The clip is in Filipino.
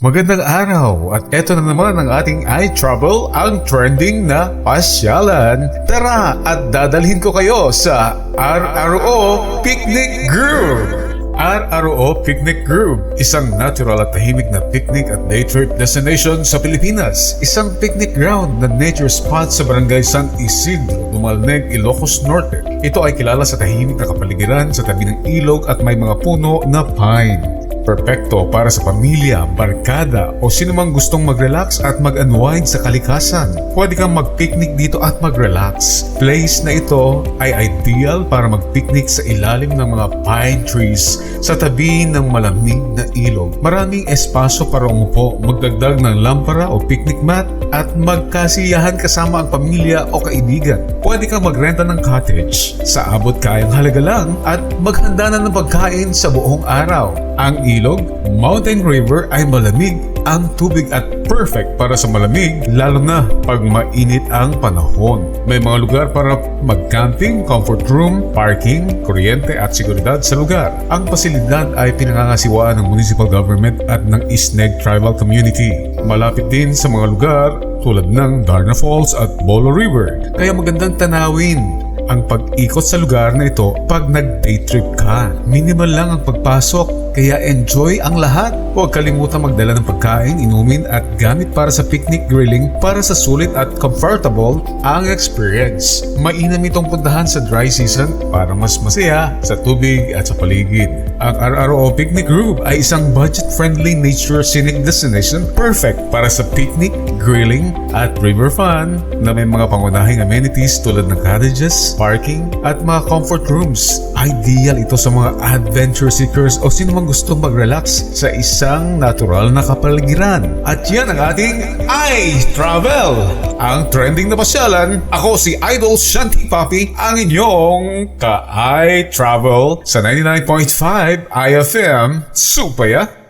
Magandang araw at eto na naman ang ating iTravel, ang trending na pasyalan. Tara at dadalhin ko kayo sa RRO Picnic Grove. RRO Picnic Grove, isang natural at tahimik na picnic at day trip destination sa Pilipinas. Isang picnic ground na nature spot sa Barangay San Isidro, Dumalneg, Ilocos Norte. Ito ay kilala sa tahimik na kapaligiran sa tabi ng ilog at may mga puno na pine. Perpekto para sa pamilya, barkada o sinumang gustong mag-relax at mag-unwind sa kalikasan. Pwede kang mag-picnic dito at mag-relax. Place na ito ay ideal para mag-picnic sa ilalim ng mga pine trees sa tabi ng malamig na ilog. Maraming espasyo para umupo, magdagdag ng lampara o picnic mat at magkasiyahan kasama ang pamilya o kaibigan. Pwede kang magrenta ng cottage sa abot kayang halaga lang at maghanda na ng pagkain sa buong araw. Ang ilog, mountain river ay malamig ang tubig at perfect para sa malamig lalo na pag mainit ang panahon. May mga lugar para mag-camping, comfort room, parking, kuryente at seguridad sa lugar. Ang pasilidad ay pinangangasiwaan ng municipal government at ng Isneg Tribal Community. Malapit din sa mga lugar tulad ng Darna Falls at Bolo River, kaya magandang tanawin ang pag-ikot sa lugar na ito pag nag-day trip ka. Minimal lang ang pagpasok, kaya enjoy ang lahat. Huwag kalimutan magdala ng pagkain, inumin at gamit para sa picnic grilling para sa sulit at comfortable ang experience. Mainam itong puntahan sa dry season para mas masaya sa tubig at sa paligid. Ang RRO Picnic Grove ay isang budget-friendly nature scenic destination perfect para sa picnic, grilling at river fun na may mga pangunahing amenities tulad ng cottages, parking at mga comfort rooms. Ideal ito sa mga adventure seekers o sino mang gustong mag-relax sa isang natural na kapaligiran. At yan ang ating iTravel, ang trending na pasyalan. Ako si Idol Shanty Papi, ang inyong ka-iTravel sa 99.5 IFM Supaya.